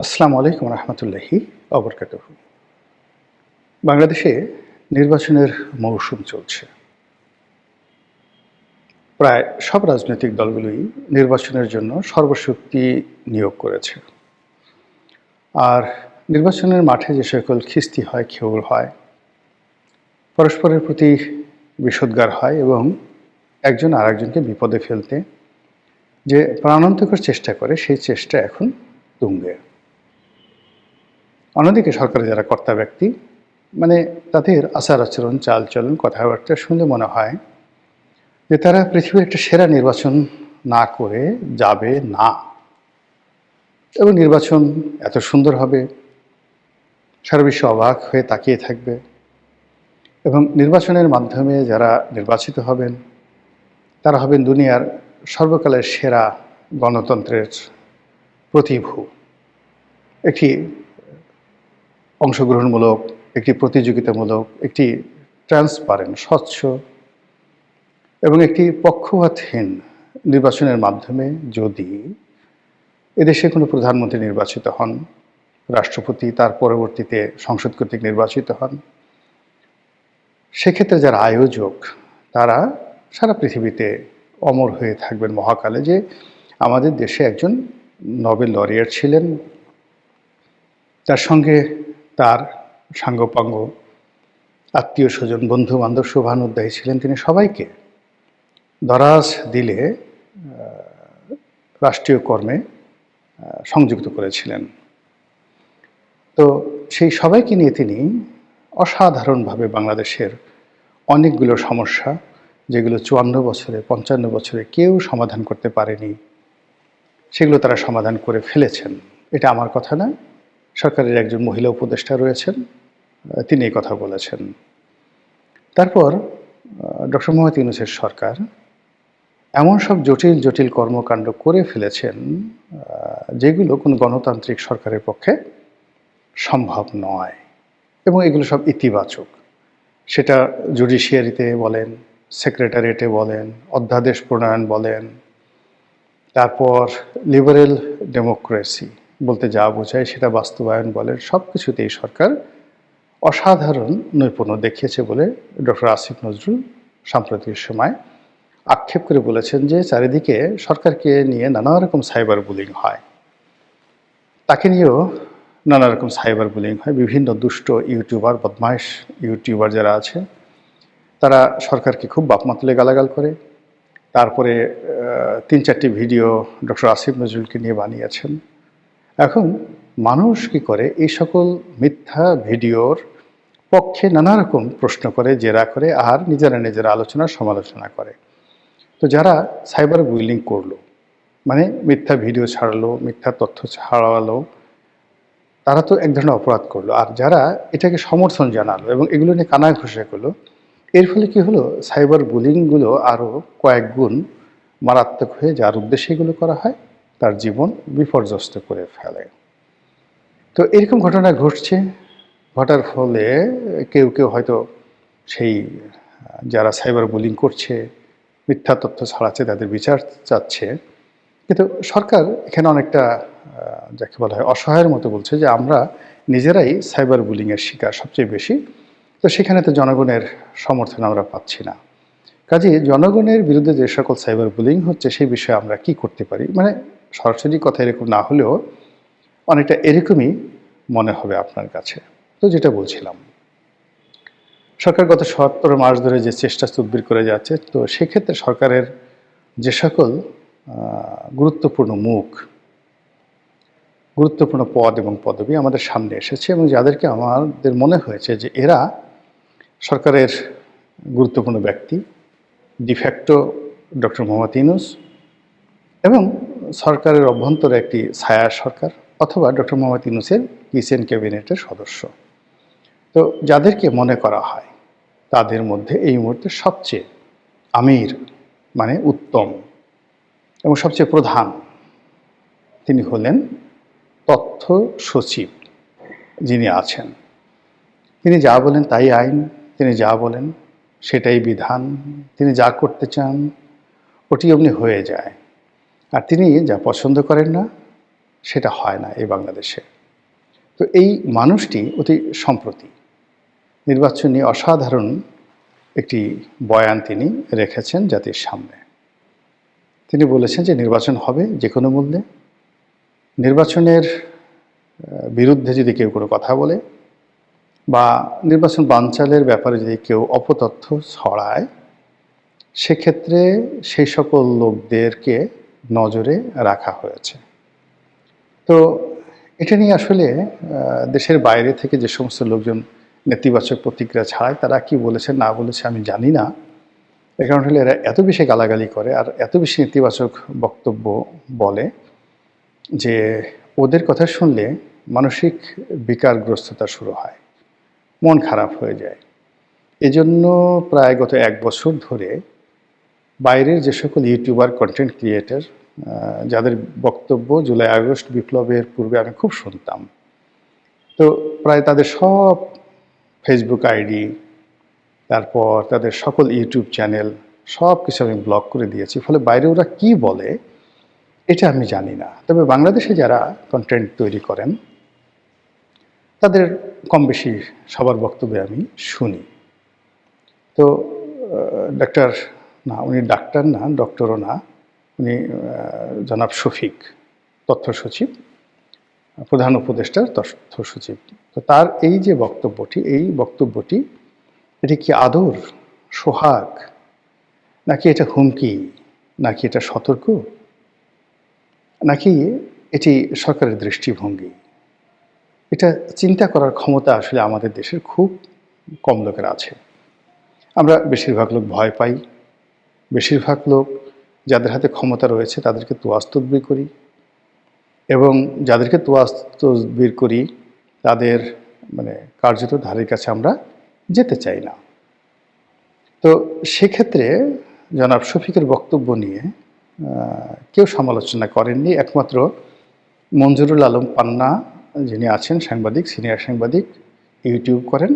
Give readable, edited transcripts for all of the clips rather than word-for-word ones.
আসসালামু আলাইকুম রহমতুল্লাহি অবরকাতুহু। বাংলাদেশে নির্বাচনের মৌসুম চলছে। প্রায় সব রাজনৈতিক দলগুলোই নির্বাচনের জন্য সর্বশক্তি নিয়োগ করেছে। আর নির্বাচনের মাঠে যে সকল খিস্তি হয়, খেউল হয়, পরস্পরের প্রতি বিষোদ্গার হয় এবং একজন আরেকজনকে বিপদে ফেলতে যে প্রাণান্তকর চেষ্টা করে, সেই চেষ্টা এখন তুঙ্গে। অন্যদিকে সরকারের যারা কর্তা ব্যক্তি, মানে তাদের আচার আচরণ, চালচলন, কথাবার্তা শুনলে মনে হয় যে তারা পৃথিবীর একটা সেরা নির্বাচন না করে যাবে না, এবং নির্বাচন এত সুন্দর হবে, সারা বিশ্ব অবাক হয়ে তাকিয়ে থাকবে। এবং নির্বাচনের মাধ্যমে যারা নির্বাচিত হবেন তারা হবেন দুনিয়ার সর্বকালের সেরা গণতন্ত্রের প্রতিভূ। একটি অংশগ্রহণমূলক, একটি প্রতিযোগিতামূলক, একটি ট্রান্সপারেন্ট, স্বচ্ছ এবং একটি পক্ষপাতহীন নির্বাচনের মাধ্যমে যদি এদেশে কোনো প্রধানমন্ত্রী নির্বাচিত হন, রাষ্ট্রপতি তার পরবর্তীতে সংসদ কর্তৃক নির্বাচিত হন, সেক্ষেত্রে যারা আয়োজক তারা সারা পৃথিবীতে অমর হয়ে থাকবেন মহাকালে যে আমাদের দেশে একজন নোবেল লরিয়েট ছিলেন, তার সঙ্গে তার সাঙ্গপাঙ্গ আত্মীয় স্বজন, বন্ধু বান্ধব শুভানুধ্যায়ী ছিলেন। তিনি সবাইকে দরাজ দিলে রাষ্ট্রীয় কর্মে সংযুক্ত করেছিলেন। তো সেই সবাইকে নিয়ে তিনি অসাধারণভাবে বাংলাদেশের অনেকগুলো সমস্যা, যেগুলো 54 বছরে 55 বছরে কেউ সমাধান করতে পারেনি, সেগুলো তারা সমাধান করে ফেলেছেন। এটা আমার কথা না, সরকারের একজন মহিলা উপদেষ্টা রয়েছেন, তিনি এই কথা বলেছেন। তারপর ডক্টর মোহাম্মদ ইউনূসের সরকার এমন সব জটিল জটিল কর্মকাণ্ড করে ফেলেছেন যেগুলো কোনো গণতান্ত্রিক সরকারের পক্ষে সম্ভব নয়, এবং এগুলো সব ইতিবাচক। সেটা জুডিশিয়ারিতে বলেন, সেক্রেটারিয়েটে বলেন, অধ্যাদেশ প্রণয়ন বলেন, তারপর লিবারেল ডেমোক্রেসি বলতে যা বোঝায় সেটা বাস্তবায়ন বলেন, সব কিছুতেই সরকার অসাধারণ নৈপুণ্য দেখিয়েছে বলে ডক্টর আসিফ নজরুল সাম্প্রতিক সময় আক্ষেপ করে বলেছেন যে চারিদিকে সরকারকে নিয়ে নানা রকম সাইবার বুলিং হয়, তাকে নিয়েও নানা রকম সাইবার বুলিং হয়। বিভিন্ন দুষ্ট ইউটিউবার, বদমাইশ ইউটিউবার যারা আছে তারা সরকারকে খুব বাপমা তুলে গালাগাল করে। তারপরে 3-4টি ভিডিও ডক্টর আসিফ নজরুলকে নিয়ে বানিয়েছেন। এখন মানুষ কি করে, এই সকল মিথ্যা ভিডিওর পক্ষে নানা রকম প্রশ্ন করে, জেরা করে, আর নিজেরা নিজেরা আলোচনা সমালোচনা করে। তো যারা সাইবার বুলিং করলো, মানে মিথ্যা ভিডিও ছাড়লো, মিথ্যা তথ্য ছাড়ালো, তারা তো এক ধরনের অপরাধ করলো। আর যারা এটাকে সমর্থন জানালো এবং এগুলো নিয়ে কানাঘুষা করলো, এর ফলে কি হলো, সাইবার বুলিংগুলো আরও কয়েক গুণ মারাত্মক হয়ে যার উদ্দেশ্যে এগুলো করা হয় তার জীবন বিপর্যস্ত করে ফেলে। তো এরকম ঘটনা ঘটছে, ঘটার ফলে কেউ কেউ হয়তো সেই যারা সাইবার বুলিং করছে, মিথ্যা তথ্য ছড়াচ্ছে, তাদের বিচার চাচ্ছে। কিন্তু সরকার এখানে অনেকটা যাকে বলা হয় অসহায়ের মতো বলছে যে আমরা নিজেরাই সাইবার বুলিংয়ের শিকার সবচেয়ে বেশি, তো সেখানে তো জনগণের সমর্থন আমরা পাচ্ছি না। কাজেই জনগণের বিরুদ্ধে যে সকল সাইবার বুলিং হচ্ছে সেই বিষয়ে আমরা কি করতে পারি, মানে সরাসরি কথা এরকম না হলেও অনেকটা এরকমই মনে হবে আপনার কাছে। তো যেটা বলছিলাম, সরকার গত 17 মাস ধরে যে চেষ্টা তদবির করে যাচ্ছে, তো সেক্ষেত্রে সরকারের যে সকল গুরুত্বপূর্ণ মুখ, গুরুত্বপূর্ণ পদ এবং পদবি আমাদের সামনে এসেছে, এবং যাদেরকে আমাদের মনে হয়েছে যে এরা সরকারের গুরুত্বপূর্ণ ব্যক্তি, ডিফ্যাক্টো ডক্টর মোহাম্মদ ইউনূস, এবং সরকারের অভ্যন্তরে একটি ছায়া সরকার, অথবা ডক্টর মোহাম্মদ ইউনূসের কিচেন ক্যাবিনেটের সদস্য। তো যাদেরকে মনে করা হয় তাদের মধ্যে এই মুহূর্তে সবচেয়ে আমির, মানে উত্তম এবং সবচেয়ে প্রধান, তিনি হলেন তথ্য সচিব যিনি আছেন। তিনি যা বলেন তাই আইন, তিনি যা বলেন সেটাই বিধান, তিনি যা করতে চান ওটি অমনি হয়ে যায়। আর তিনি যা পছন্দ করেন না সেটা হয় না এই বাংলাদেশে। তো এই মানুষটি অতি সম্প্রতি নির্বাচন নিয়ে অসাধারণ একটি বয়ান তিনি রেখেছেন জাতির সামনে। তিনি বলেছেন যে নির্বাচন হবে যে কোনো মূল্যে, নির্বাচনের বিরুদ্ধে যদি কেউ কোনো কথা বলে বা নির্বাচন বানচালের ব্যাপারে যদি কেউ অপতথ্য ছড়ায়, সেক্ষেত্রে সেই সকল লোকদেরকে নজরে রাখা হয়েছে। তো এটা নিয়ে আসলে দেশের বাইরে থেকে যে সমস্ত লোকজন নেতিবাচক প্রতিক্রিয়া ছাড়ায় তারা কি বলেছে না বলেছে আমি জানি না। এ কারণে হলে এরা এত বেশি গালাগালি করে আর এত বেশি নেতিবাচক বক্তব্য বলে যে ওদের কথা শুনলে মানসিক বিকারগ্রস্ততা শুরু হয়, মন খারাপ হয়ে যায়। এজন্য প্রায় গত 1 বছর ধরে বাইরের যে সকল ইউটিউবার, কন্টেন্ট ক্রিয়েটর যাদের বক্তব্য জুলাই আগস্ট বিপ্লবের পূর্বে আমি খুব শুনতাম, তো প্রায় তাদের সব ফেসবুক আইডি, তারপর তাদের সকল ইউটিউব চ্যানেল সব কিছু আমি ব্লক করে দিয়েছি। ফলে বাইরে ওরা কি বলে এটা আমি জানি না। তবে বাংলাদেশে যারা কন্টেন্ট তৈরি করেন তাদের কম বেশি সবার বক্তব্যে আমি শুনি। তো ডাক্তার না, উনি ডাক্তার না, ডক্টরও না, উনি জনাব শফিক, তথ্য সচিব, প্রধান উপদেষ্টার তথ্য সচিব। তো তার এই যে বক্তব্যটি, এই বক্তব্যটি এটি কি আদর, সোহাগ, নাকি এটা হুমকি, নাকি এটা সতর্ক, নাকি এটি সরকারের দৃষ্টিভঙ্গি? এটা চিন্তা করার ক্ষমতা আসলে আমাদের দেশের খুব কম লোকের আছে। আমরা বেশিরভাগ লোক ভয় পাই, বেশিরভাগ লোক যাদের হাতে ক্ষমতা রয়েছে তাদেরকে তোয়াজ তদবির করি, এবং যাদেরকে তোয়াজ তদবির করি তাদের মানে কার্যত ধারের কাছে আমরা যেতে চাই না। তো সেক্ষেত্রে জনাব শফিকের বক্তব্য নিয়ে কেউ সমালোচনা করেননি, একমাত্র মঞ্জুরুল আলম পান্না যিনি আছেন সাংবাদিক, সিনিয়র সাংবাদিক, ইউটিউব করেন,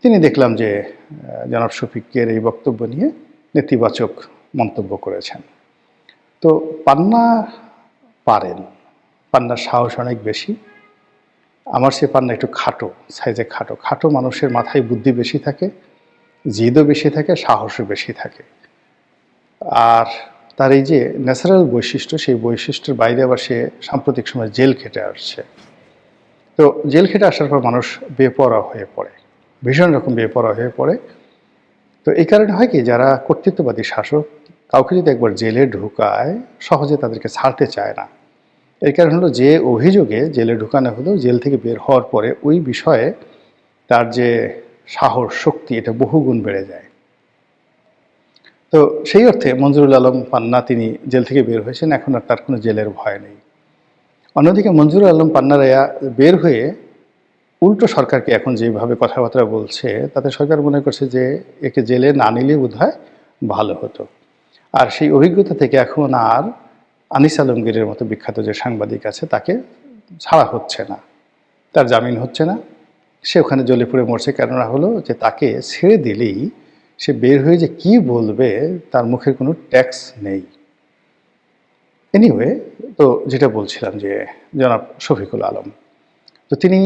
তিনি দেখলাম যে জনাব শফিকের এই বক্তব্য নিয়ে নেতিবাচক মন্তব্য করেছেন। তো পান্না পারেন, পান্নার সাহস অনেক বেশি। আমার সে পান্না একটু খাটো, সাইজে খাটো। খাটো মানুষের মাথায় বুদ্ধি বেশি থাকে, জিদও বেশি থাকে, সাহসও বেশি থাকে। আর তার এই যে ন্যাচারাল বৈশিষ্ট্য, সেই বৈশিষ্ট্যের বাইরে আবার সে সাম্প্রতিক সময় জেল খেটে আসছে। তো জেল খেটে আসার পর মানুষ বেপরোয়া হয়ে পড়ে, ভীষণ রকম বেপরোয়া হয়ে পড়ে। তো এই কারণে হয় কি, যারা কর্তৃত্ববাদী শাসক কাউকে যদি একবার জেলে ঢুকায় সহজে তাদেরকে ছাড়তে চায় না। এই কারণ হলো যে অভিযোগে জেলে ঢুকানো হলো, জেল থেকে বের হওয়ার পরে ওই বিষয়ে তার যে সাহস, শক্তি, এটা বহুগুণ বেড়ে যায়। তো সেই অর্থে মঞ্জুরুল আলম পান্না তিনি জেল থেকে বের হয়েছেন, এখন আর তার কোনো জেলের ভয় নেই। অন্যদিকে মঞ্জুরুল আলম পান্নারা বের হয়ে উল্টো সরকারকে এখন যেভাবে কথাবার্তা বলছে তাতে সরকার মনে করছে যে একে জেলে না নিলে বোধহয় ভালো হতো। আর সেই অভিজ্ঞতা থেকে এখন আর আনিস আলমগীরের মতো বিখ্যাত যে সাংবাদিক আছে তাকে ছাড়া হচ্ছে না, তার জামিন হচ্ছে না, সে ওখানে জ্বলে পুড়ে মরছে। কেননা হলো যে তাকে ছেড়ে দিলেই সে বের হয়ে যে কি বলবে তার মুখের কোনো ট্যাক্স নেই। এনিওয়ে, তো যেটা বলছিলাম যে জনাব শফিকুল আলম, তো তিনি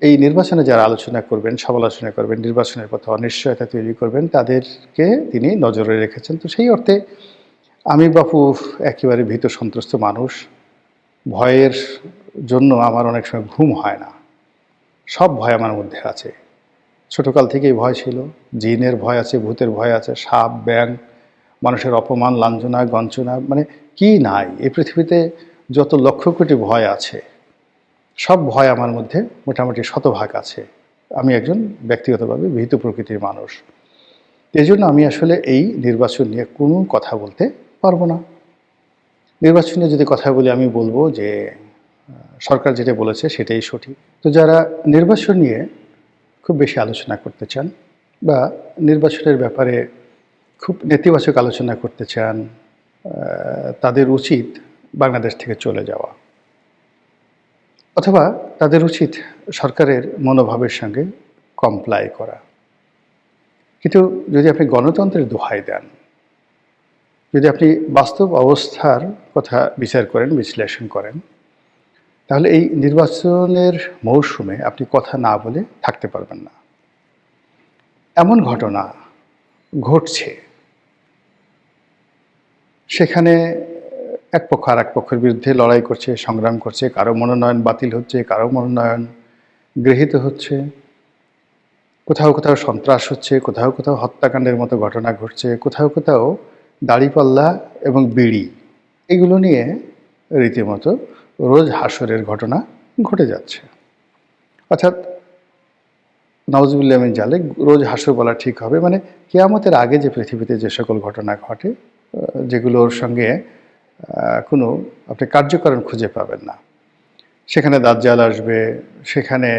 এই নির্বাচনে যারা আলোচনা করবেন, সমালোচনা করবেন, নির্বাচনের পথে অনিশ্চয়তা তৈরি করবেন, তাদেরকে তিনি নজরে রেখেছেন। তো সেই অর্থে আমি বাপু একেবারে ভীত সন্ত্রস্ত মানুষ, ভয়ের জন্য আমার অনেক সময় ঘুম হয় না। সব ভয় আমার মধ্যে আছে, ছোটকাল থেকেই ভয় ছিল। জিনের ভয় আছে, ভূতের ভয় আছে, সাপ, ব্যাঙ, মানুষের অপমান, লাঞ্ছনা, গঞ্চনা, মানে কি নাই এই পৃথিবীতে যত লক্ষ কোটি ভয় আছে, সব ভয় আমার মধ্যে মোটামুটি শতভাগ আছে। আমি একজন ব্যক্তিগতভাবে ভীত প্রকৃতির মানুষ। এই জন্য আমি আসলে এই নির্বাচন নিয়ে কোনো কথা বলতে পারবো না। নির্বাচন নিয়ে যদি কথা বলি আমি বলবো যে সরকার যেটা বলেছে সেটাই সঠিক। তো যারা নির্বাচন নিয়ে খুব বেশি আলোচনা করতে চান বা নির্বাচনের ব্যাপারে খুব নেতিবাচক আলোচনা করতে চান, তাদের উচিত বাংলাদেশ থেকে চলে যাওয়া, অথবা তাদের উচিত সরকারের মনোভাবের সঙ্গে কমপ্লাই করা। কিন্তু যদি আপনি গণতন্ত্রের দোহাই দেন, যদি আপনি বাস্তব অবস্থার কথা বিচার করেন, বিশ্লেষণ করেন, তাহলে এই নির্বাচনের মৌসুমে আপনি কথা না বলে থাকতে পারবেন না। এমন ঘটনা ঘটছে, সেখানে এক পক্ষ আর এক পক্ষের বিরুদ্ধে লড়াই করছে, সংগ্রাম করছে, কারো মনোনয়ন বাতিল হচ্ছে, কারো মনোনয়ন গৃহীত হচ্ছে, কোথাও কোথাও সন্ত্রাস হচ্ছে, কোথাও কোথাও হত্যাকাণ্ডের মতো ঘটনা ঘটছে, কোথাও কোথাও দাড়িপাল্লা এবং বিড়ি এগুলো নিয়ে রীতিমতো রোজ হাসরের ঘটনা ঘটে যাচ্ছে। অর্থাৎ নাউজুবিল্লাহ মিন জালিক, রোজ হাসর বলা ঠিক হবে, মানে কিয়ামতের আগে যে পৃথিবীতে যে সকল ঘটনা ঘটে, যেগুলোর সঙ্গে কোনো আপনি কার্যকারণ খুঁজে পাবেন না। সেখানে দাজ্জাল আসবে, সেখানে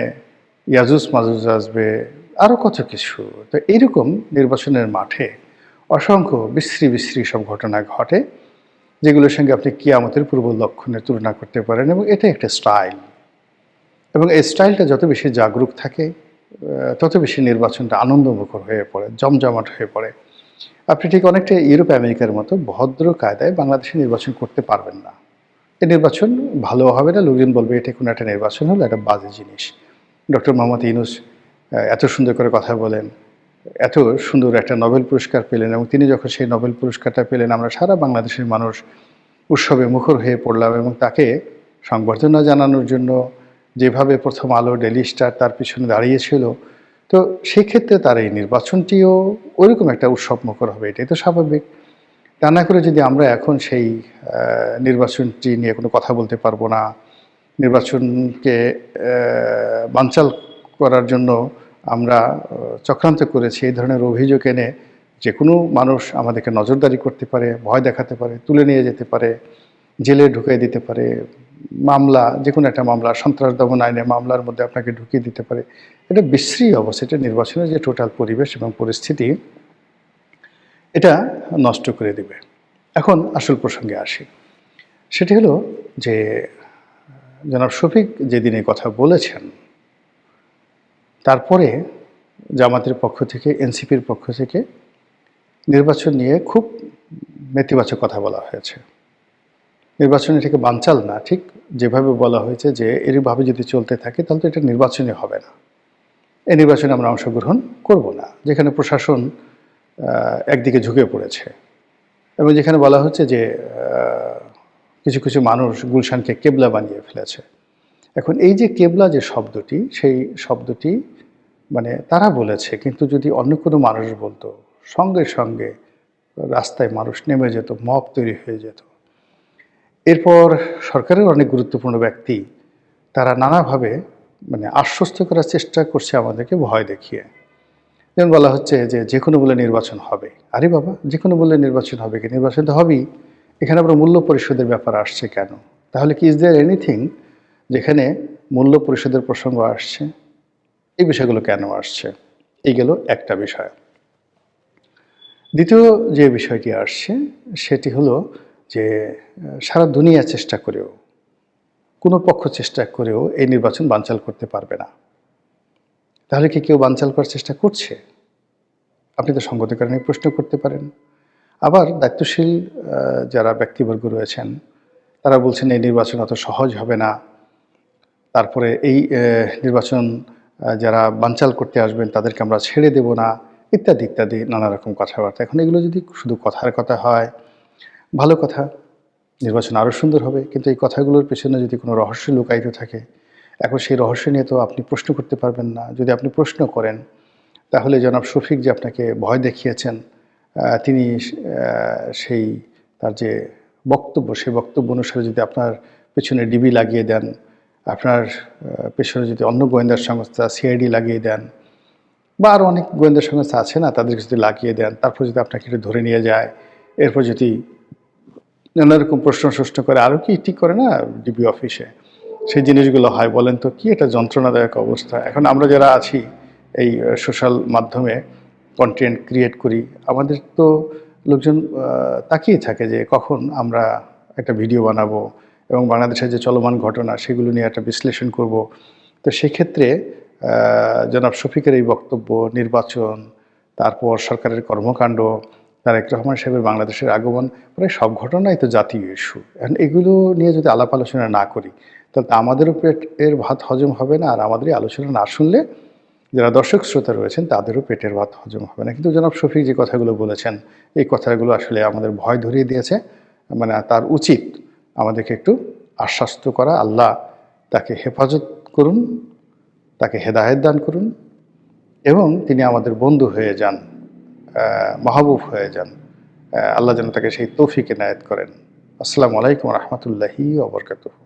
ইয়াজুজ মাজুজ আসবে, আরও কত কিছু। তো এইরকম নির্বাচনের মাঠে অসংখ্য বিশ্রী বিশ্রী সব ঘটনা ঘটে, যেগুলোর সঙ্গে আপনি কিয়ামতের পূর্ব লক্ষণের তুলনা করতে পারেন, এবং এটা একটা স্টাইল। এবং এই স্টাইলটা যত বেশি জাগরুক থাকে, তত বেশি নির্বাচনটা আনন্দমুখর হয়ে পড়ে, জমজমাট হয়ে পড়ে। আপনি ঠিক অনেকটা ইউরোপ আমেরিকার মতো ভদ্র কায়দায় বাংলাদেশে নির্বাচন করতে পারবেন না। এই নির্বাচন ভালো হবে না, লোকজন বলবে এটা কোনো একটা নির্বাচন হলো, একটা বাজে জিনিস। ডক্টর মোহাম্মদ ইউনূস এত সুন্দর করে কথা বলেন, এত সুন্দর একটা নোবেল পুরস্কার পেলেন, এবং তিনি যখন সেই নোবেল পুরস্কারটা পেলেন, আমরা সারা বাংলাদেশের মানুষ উৎসবে মুখর হয়ে পড়লাম, এবং তাকে সংবর্ধনা জানানোর জন্য যেভাবে প্রথম আলো, ডেইলি স্টার তার পিছনে দাঁড়িয়েছিল, তো সেই ক্ষেত্রে তার এই নির্বাচনটিও ওইরকম একটা উৎসব মুখর হবে, এটাই তো স্বাভাবিক। তা না করে যদি আমরা এখন সেই নির্বাচনটি নিয়ে কোনো কথা বলতে পারবো না, নির্বাচনকে বানচাল করার জন্য আমরা চক্রান্ত করেছি, এই ধরনের অভিযোগ এনে যে কোনো মানুষ আমাদেরকে নজরদারি করতে পারে, ভয় দেখাতে পারে, তুলে নিয়ে যেতে পারে, জেলে ঢুকিয়ে দিতে পারে, মামলা, যে কোনো একটা মামলা, সন্ত্রাস দমন আইনে মামলার মধ্যে আপনাকে ঢুকিয়ে দিতে পারে। এটা বিশ্রী অবস্থা, এটা নির্বাচনের যে টোটাল পরিবেশ এবং পরিস্থিতি, এটা নষ্ট করে দেবে। এখন আসল প্রসঙ্গে আসি। সেটি হলো যে জনাব শফিক যেদিন এই কথা বলেছেন, তারপরে জামাতের পক্ষ থেকে, এনসিপির পক্ষ থেকে নির্বাচন নিয়ে খুব নেতিবাচক কথা বলা হয়েছে। নির্বাচন এটাকে বানচাল না, ঠিক যেভাবে বলা হয়েছে যে এরভাবে যদি চলতে থাকে তাহলে তো এটা নির্বাচনই হবে না, এই নির্বাচনে আমরা অংশগ্রহণ করব না, যেখানে প্রশাসন একদিকে ঝুঁকে পড়েছে, এবং যেখানে বলা হচ্ছে যে কিছু কিছু মানুষ গুলশানকে কেবলা বানিয়ে ফেলেছে। এখন এই যে কেবলা যে শব্দটি, সেই শব্দটি মানে তারা বলেছে, কিন্তু যদি অন্য কোনো মানুষ বলতো, সঙ্গে সঙ্গে রাস্তায় মানুষ নেমে যেত, মব তৈরি হয়ে যেত। এরপর সরকারের অনেক গুরুত্বপূর্ণ ব্যক্তি তারা নানাভাবে মানে আশ্বস্ত করার চেষ্টা করছে আমাদেরকে ভয় দেখিয়ে। যেমন বলা হচ্ছে যে যে কোনো বলে নির্বাচন হবে। আরে বাবা, যে কোনো বলে নির্বাচন হবে কি? নির্বাচন তো হবেই। এখানে আবার মূল্য পরিশোধের ব্যাপার আসছে কেন? তাহলে কি ইজ দেয়ার এনিথিং যেখানে মূল্য পরিশোধের প্রসঙ্গ আসছে? এই বিষয়গুলো কেন আসছে? এই গেল একটা বিষয়। দ্বিতীয় যে বিষয়টি আসছে সেটি হলো যে সারা দুনিয়া চেষ্টা করেও, কোনো পক্ষ চেষ্টা করেও এই নির্বাচন বানচাল করতে পারবে না। তাহলে কি কেউ বানচাল করার চেষ্টা করছে? আপনি তো সঙ্গত কারণে প্রশ্ন করতে পারেন। আবার দায়িত্বশীল যারা ব্যক্তিবর্গ রয়েছেন তারা বলছেন এই নির্বাচন অত সহজ হবে না। তারপরে এই নির্বাচন যারা বানচাল করতে আসবেন তাদেরকে আমরা ছেড়ে দেব না, ইত্যাদি ইত্যাদি নানা রকম কথাবার্তা। এখন এগুলো যদি শুধু কথার কথা হয়, ভালো কথা, নির্বাচন আরও সুন্দর হবে। কিন্তু এই কথাগুলোর পেছনে যদি কোনো রহস্য লুকায়িত থাকে, এখন সেই রহস্য নিয়ে তো আপনি প্রশ্ন করতে পারবেন না। যদি আপনি প্রশ্ন করেন তাহলে জনাব শফিক যে আপনাকে ভয় দেখিয়েছেন, তিনি সেই তার যে বক্তব্য, সেই বক্তব্য অনুসারে যদি আপনার পেছনে ডিবি লাগিয়ে দেন, আপনার পেছনে যদি অন্য গোয়েন্দা সংস্থা সিআইডি লাগিয়ে দেন, বা আরও অনেক গোয়েন্দা সংস্থা আছে না, তাদেরকে যদি লাগিয়ে দেন, তারপর যদি আপনাকে একটু ধরে নিয়ে যায়, এরপর যদি নানা রকম প্রশ্ন করে, আরও কি ঠিক করে না ডিবি অফিসে, সেই জিনিসগুলো হয়, বলেন তো কি এটা যন্ত্রণাদায়ক অবস্থা। এখন আমরা যারা আছি এই সোশ্যাল মাধ্যমে কন্টেন্ট ক্রিয়েট করি, আমাদের তো লোকজন তাকিয়ে থাকে যে কখন আমরা একটা ভিডিও বানাবো এবং বাংলাদেশের যে চলমান ঘটনা সেগুলো নিয়ে একটা বিশ্লেষণ করব। তো সেক্ষেত্রে জনাব শফিকের এই বক্তব্য, নির্বাচন, তারপর সরকারের কর্মকাণ্ড, তারেক রহমান সাহেবের বাংলাদেশের আগমন, প্রায় সব ঘটনাই তো জাতীয় ইস্যু। এখন এগুলো নিয়ে যদি আলাপ আলোচনা না করি, তাহলে তো আমাদেরও পেটের ভাত হজম হবে না, আর আমাদের এই আলোচনা না শুনলে যারা দর্শক শ্রোতা রয়েছেন তাদেরও পেটের ভাত হজম হবে না। কিন্তু জনাব শফিক যে কথাগুলো বলেছেন, এই কথাগুলো আসলে আমাদের ভয় ধরিয়ে দিয়েছে। মানে তার উচিত আমাদেরকে একটু আশ্বস্ত করা, আল্লাহ তাকে হেফাজত করুন, তাকে হেদায়েত দান করুন এবং তিনি আমাদের বন্ধু হয়ে যান, মাহবুব হয়ে যান। আল্লাহ যেন তাকে সেই তৌফিক এনায়েত করেন। আসসালামু আলাইকুম রহমতুল্লাহি ওয়া বারাকাতুহু।